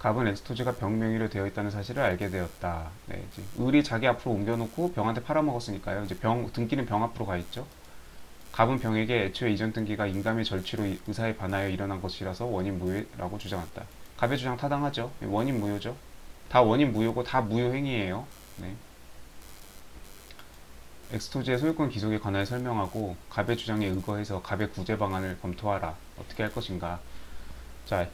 갑은 엑스토지가 병 명의로 되어 있다는 사실을 알게 되었다. 네, 이제 을이 자기 앞으로 옮겨놓고 병한테 팔아먹었으니까요. 이제 등기는 병 앞으로 가 있죠. 갑은 병에게 애초에 이전 등기가 인감의 절취로 의사에 반하여 일어난 것이라서 원인 무효라고 주장했다. 갑의 주장 타당하죠. 원인 무효죠. 다 원인 무효고 다 무효 행위예요. 네. 엑스토지의 소유권 귀속에 관하여 설명하고 갑의 주장에 의거해서 갑의 구제 방안을 검토하라. 어떻게 할 것인가. 자,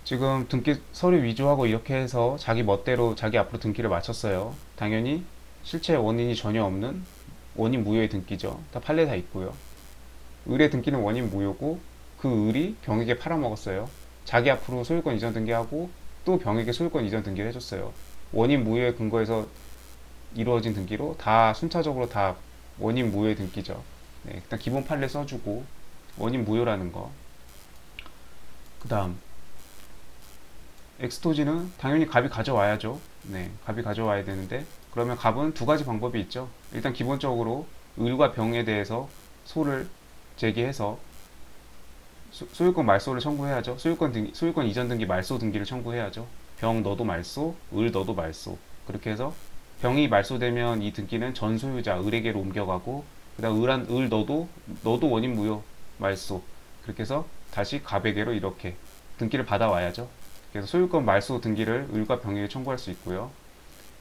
지금 등기 서류 위조하고 이렇게 해서 자기 멋대로 자기 앞으로 등기를 마쳤어요. 당연히 실체 원인이 전혀 없는 원인 무효의 등기죠. 다 판례 다 있고요. 을의 등기는 원인 무효고 그 을이 병에게 팔아먹었어요. 자기 앞으로 소유권 이전 등기하고 또 병에게 소유권 이전 등기를 해줬어요. 원인 무효의 근거에서 이루어진 등기로 다 순차적으로 다 원인 무효의 등기죠. 네, 일단 기본 판례 써주고 원인 무효라는 거. 그 다음 엑스토지는 당연히 갑이 가져와야죠. 네, 갑이 가져와야 되는데 그러면 갑은 두 가지 방법이 있죠. 일단 기본적으로 을과 병에 대해서 소를 제기해서 소유권 말소를 청구해야죠. 소유권 이전 등기 말소 등기를 청구해야죠. 병 너도 말소, 을 너도 말소. 그렇게 해서 병이 말소되면 이 등기는 전 소유자 을에게로 옮겨가고 그다음 을 너도 원인 무효 말소. 그렇게 해서 다시 갑에게로 이렇게 등기를 받아와야죠. 그래서 소유권 말소 등기를 을과 병에게 청구할 수 있고요.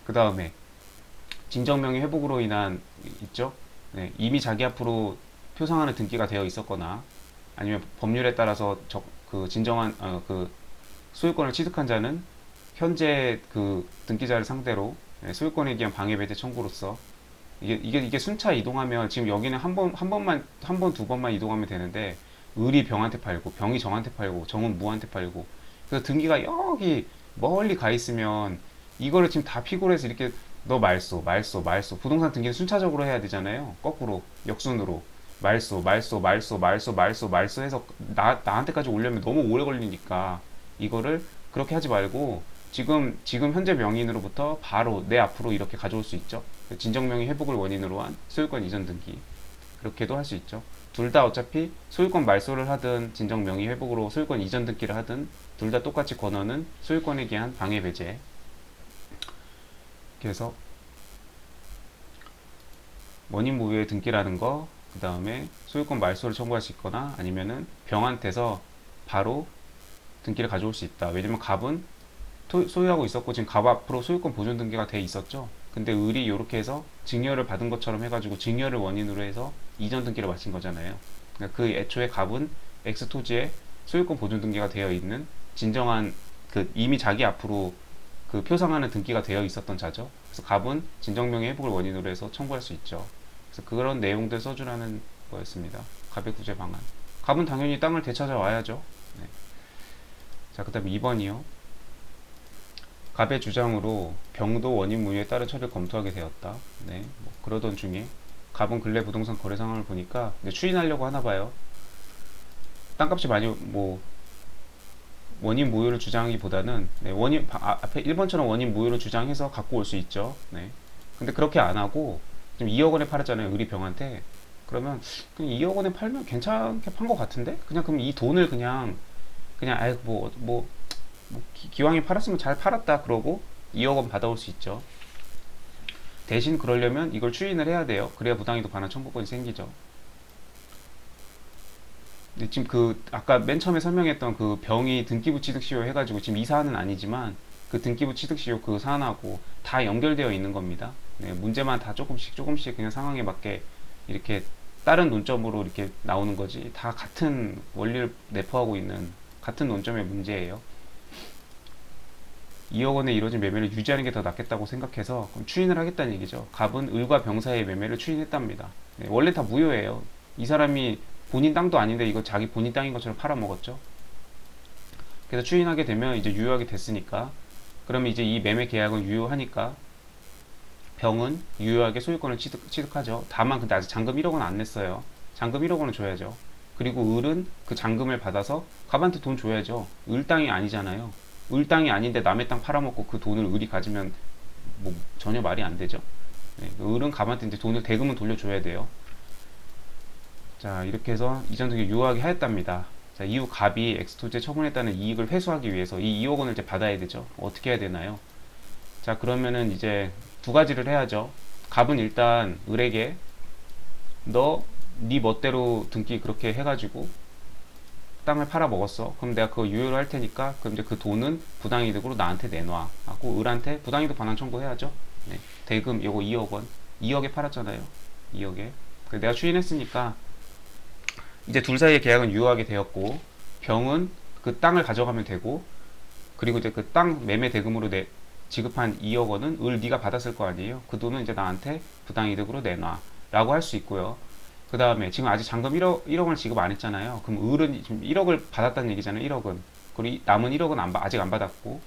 그 다음에 진정명의 회복으로 인한 있죠. 네, 이미 자기 앞으로 표상하는 등기가 되어 있었거나 아니면 법률에 따라서 그 진정한 그 소유권을 취득한 자는 현재 그 등기자를 상대로 소유권에 대한 방해 배제 청구로서 이게 순차 이동하면 지금 여기는 한 번 두 번만 이동하면 되는데 을이 병한테 팔고 병이 정한테 팔고 정은 무한테 팔고 그래서 등기가 여기 멀리 가 있으면 이거를 지금 다 피고를 해서 이렇게 너 말소 부동산 등기는 순차적으로 해야 되잖아요. 거꾸로 역순으로 말소 해서 나한테까지 오려면 너무 오래 걸리니까 이거를 그렇게 하지 말고 지금 현재 명의인으로부터 바로 내 앞으로 이렇게 가져올 수 있죠. 진정명의 회복을 원인으로 한 소유권 이전 등기 그렇게도 할 수 있죠. 둘 다 어차피 소유권 말소를 하든 진정명의 회복으로 소유권 이전 등기를 하든 둘 다 똑같이 권한은 소유권에 대한 방해 배제. 그래서 원인 무효의 등기라는 거, 그 다음에 소유권 말소를 청구할 수 있거나 아니면은 병한테서 바로 등기를 가져올 수 있다. 왜냐면 갑은 소유하고 있었고 지금 갑 앞으로 소유권 보존 등기가 돼 있었죠. 근데 을이 이렇게 해서 증여를 받은 것처럼 해가지고 증여를 원인으로 해서 이전 등기를 마친 거잖아요. 그러니까 그 애초에 갑은 엑스토지에 소유권 보존 등기가 되어 있는 진정한 그 이미 자기 앞으로 그 표상하는 등기가 되어 있었던 자죠. 그래서 갑은 진정명의 회복을 원인으로 해서 청구할 수 있죠. 그래서 그런 내용들 써주라는 거였습니다. 갑의 구제 방안. 갑은 당연히 땅을 되찾아 와야죠. 네. 자, 그 다음에 2번이요. 갑의 주장으로 병도 원인 무효에 따른 처리를 검토하게 되었다. 네, 뭐 그러던 중에 갑은 근래 부동산 거래 상황을 보니까 추인하려고 하나 봐요. 땅값이 많이 뭐 원인 무효를 주장하기보다는 네, 앞에 1번처럼 원인 무효를 주장해서 갖고 올 수 있죠. 네. 근데 그렇게 안 하고 지금 2억 원에 팔았잖아요. 을이 병한테. 그러면 그냥 2억 원에 팔면 괜찮게 판 것 같은데? 그럼 이 돈을 그냥 아이 뭐 기왕에 팔았으면 잘 팔았다 그러고 2억 원 받아올 수 있죠. 대신 그러려면 이걸 추인을 해야 돼요. 그래야 부당이도 반환 청구권이 생기죠. 근데 지금 그 아까 맨 처음에 설명했던 그 병이 등기부 취득 시효 해가지고 지금 이 사안은 아니지만 그 등기부 취득 시효 그 사안하고 다 연결되어 있는 겁니다. 네, 문제만 다 조금씩 그냥 상황에 맞게 이렇게 다른 논점으로 이렇게 나오는 거지 다 같은 원리를 내포하고 있는 같은 논점의 문제예요. 2억 원에 이루어진 매매를 유지하는 게 더 낫겠다고 생각해서 그럼 추인을 하겠다는 얘기죠. 갑은 을과 병 사이의 매매를 추인했답니다. 네, 원래 다 무효예요. 이 사람이 본인 땅도 아닌데 이거 자기 본인 땅인 것처럼 팔아먹었죠. 그래서 추인하게 되면 이제 유효하게 됐으니까 그러면 이제 이 매매 계약은 유효하니까 병은 유효하게 소유권을 취득하죠. 다만 근데 아직 잔금 1억 원 안 냈어요. 잔금 1억 원은 줘야죠. 그리고 을은 그 잔금을 받아서 갑한테 돈 줘야죠. 을 땅이 아니잖아요. 을 땅이 아닌데 남의 땅 팔아먹고 그 돈을 을이 가지면 뭐 전혀 말이 안 되죠. 네, 을은 갑한테 이제 대금은 돌려줘야 돼요. 자, 이렇게 해서 이전 등기 유효하게 하였답니다. 자, 이후 갑이 엑스토지에 처분했다는 이익을 회수하기 위해서 이 2억 원을 이제 받아야 되죠. 어떻게 해야 되나요? 자, 그러면은 이제 두 가지를 해야죠. 갑은 일단 을에게 너 네 멋대로 등기 그렇게 해가지고 땅을 팔아 먹었어. 그럼 내가 그거 유효로 할 테니까 그럼 이제 그 돈은 부당이득으로 나한테 내놔 하고 을한테 부당이득 반환 청구해야죠. 네. 대금 요거 2억 원, 2억에 팔았잖아요. 2억에 내가 추인했으니까 이제 둘 사이의 계약은 유효하게 되었고, 병은 그 땅을 가져가면 되고, 그리고 이제 그 땅 매매 대금으로 지급한 2억 원은 을 네가 받았을 거 아니에요. 그 돈은 이제 나한테 부당이득으로 내놔 라고 할 수 있고요. 그 다음에 지금 아직 잔금 1억 원을 지급 안 했잖아요. 그럼 을은 지금 1억을 받았다는 얘기잖아요. 1억은. 그리고 남은 1억은 아직 안 받았고,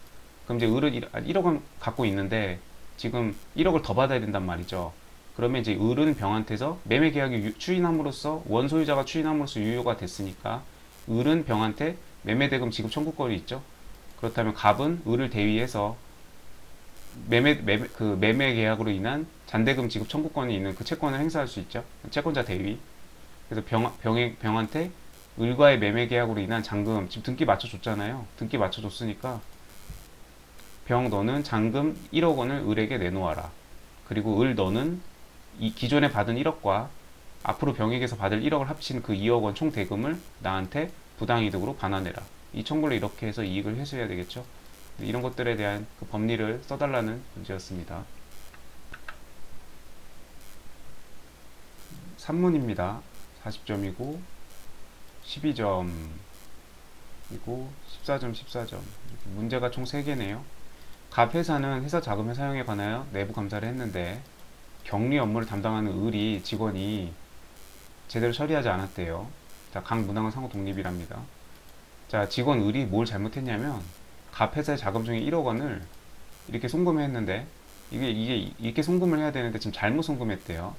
그럼 이제 을은 1억 원 갖고 있는데 지금 1억을 더 받아야 된단 말이죠. 그러면 이제 을은 병한테서 매매 계약이 추인함으로써 원소유자가 추인함으로써 유효가 됐으니까 을은 병한테 매매 대금 지급 청구권이 있죠. 그렇다면 갑은 을을 대위해서 매매 계약으로 인한 잔대금 지급 청구권이 있는 그 채권을 행사할 수 있죠. 채권자 대위. 그래서 병한테 을과의 매매 계약으로 인한 잔금, 지금 등기 맞춰줬잖아요. 등기 맞춰줬으니까 병 너는 잔금 1억 원을 을에게 내놓아라. 그리고 을 너는 이 기존에 받은 1억과 앞으로 병에게서 받을 1억을 합친 그 2억 원 총 대금을 나한테 부당이득으로 반환해라. 이 청구를 이렇게 해서 이익을 회수해야 되겠죠. 이런 것들에 대한 그 법리를 써달라는 문제였습니다. 3문입니다. 40점이고 12점이고 14점 14점 문제가 총 3개네요. 갑 회사는 회사 자금의 사용에 관하여 내부 감사를 했는데 격리 업무를 담당하는 을이 직원이 제대로 처리하지 않았대요. 자, 각 문항은 상호 독립이랍니다. 자, 직원 을이 뭘 잘못했냐면 갑 회사의 자금 중에 1억 원을 이렇게 송금했는데 이게 이렇게 송금을 해야 되는데 지금 잘못 송금했대요.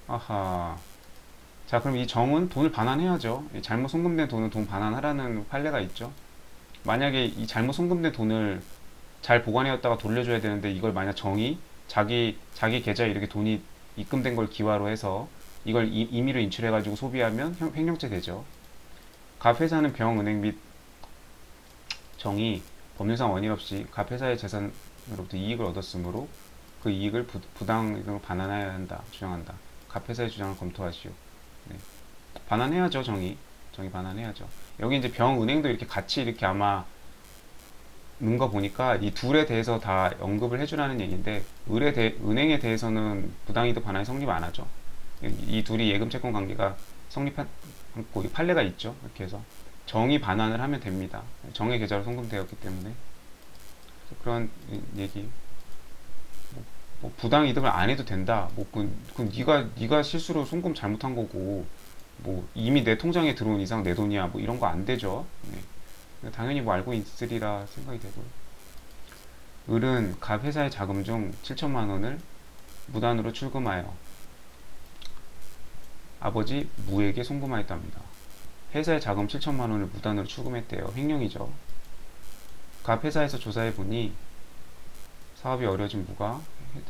아하. 자, 그럼 이 정은 돈을 반환해야죠. 잘못 송금된 돈은 돈 반환하라는 판례가 있죠. 만약에 이 잘못 송금된 돈을 잘 보관해왔다가 돌려줘야 되는데 이걸 만약 정이 자기 계좌에 이렇게 돈이 입금된 걸 기화로 해서 이걸 임의로 인출해가지고 소비하면 횡령죄 되죠. 갑 회사는 병, 은행 및 정이 법률상 원인 없이 갑 회사의 재산으로부터 이익을 얻었으므로 그 이익을 부당이익으로 반환해야 한다 주장한다. 갑 회사의 주장을 검토하시오. 네. 반환해야죠. 정이 반환해야죠. 여기 이제 병, 은행도 이렇게 같이 이렇게 아마 넣은 거 보니까 이 둘에 대해서 다 언급을 해주라는 얘기인데 은행에 대해서는 부당이득 반환이 성립 안 하죠. 이 둘이 예금 채권 관계가 성립한 판례가 있죠. 이렇게 해서 정이 반환을 하면 됩니다. 정의 계좌로 송금되었기 때문에 그런 얘기. 뭐 부당 이득을 안 해도 된다. 그건 네가 실수로 송금 잘못한 거고 뭐 이미 내 통장에 들어온 이상 내 돈이야. 뭐 이런 거 안 되죠. 네. 당연히 뭐 알고 있으리라 생각이 되고요. 을은 갑 회사의 자금 중 7천만 원을 무단으로 출금하여 아버지 무에게 송금하였답니다. 회사의 자금 7천만 원을 무단으로 출금했대요. 횡령이죠. 갑 회사에서 조사해 보니 사업이 어려진 무가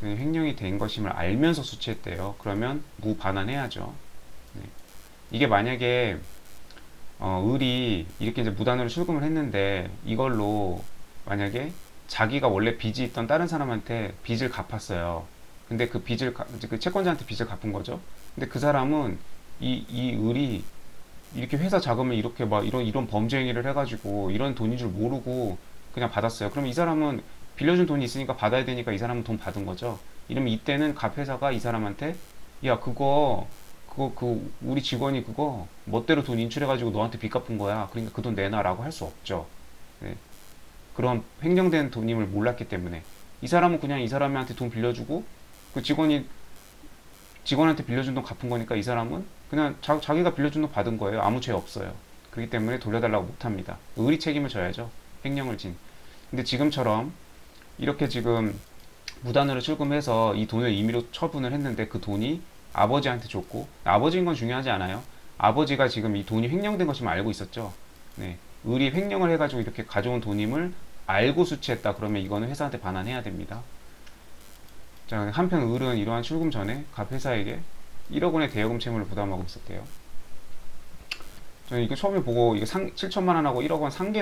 횡령이 된 것임을 알면서 수취했대요. 그러면 무 반환해야죠. 네. 이게 만약에 을이 이렇게 이제 무단으로 출금을 했는데 이걸로 만약에 자기가 원래 빚이 있던 다른 사람한테 빚을 갚았어요. 근데 그 채권자한테 빚을 갚은 거죠. 근데 그 사람은 이 을이 이렇게 회사 자금을 이렇게 막 이런 범죄 행위를 해가지고 이런 돈인 줄 모르고 그냥 받았어요. 그럼 이 사람은 빌려준 돈이 있으니까 받아야 되니까 이 사람은 돈 받은 거죠. 이러면 이때는 갑 회사가 이 사람한테 야 우리 직원이 그거 멋대로 돈 인출해가지고 너한테 빚 갚은 거야. 그러니까 그 돈 내놔라고 할 수 없죠. 네. 그런 횡령된 돈임을 몰랐기 때문에 이 사람은 그냥 이 사람한테 돈 빌려주고 그 직원한테 빌려준 돈 갚은 거니까 이 사람은 그냥 자기가 빌려준 돈 받은 거예요. 아무 죄 없어요. 그렇기 때문에 돌려달라고 못합니다. 을이 책임을 져야죠. 횡령을 진. 근데 지금처럼 이렇게 지금 무단으로 출금해서 이 돈을 임의로 처분을 했는데 그 돈이 아버지한테 줬고 아버지인 건 중요하지 않아요. 아버지가 지금 이 돈이 횡령된 것임을 알고 있었죠. 네. 을이 횡령을 해가지고 이렇게 가져온 돈임을 알고 수취했다. 그러면 이거는 회사한테 반환해야 됩니다. 자, 한편 을은 이러한 출금 전에 갑 회사에게 1억 원의 대여금 채무를 부담하고 있었대요. 저는 이거 처음에 보고 이거 7천만 원하고 1억 원 상계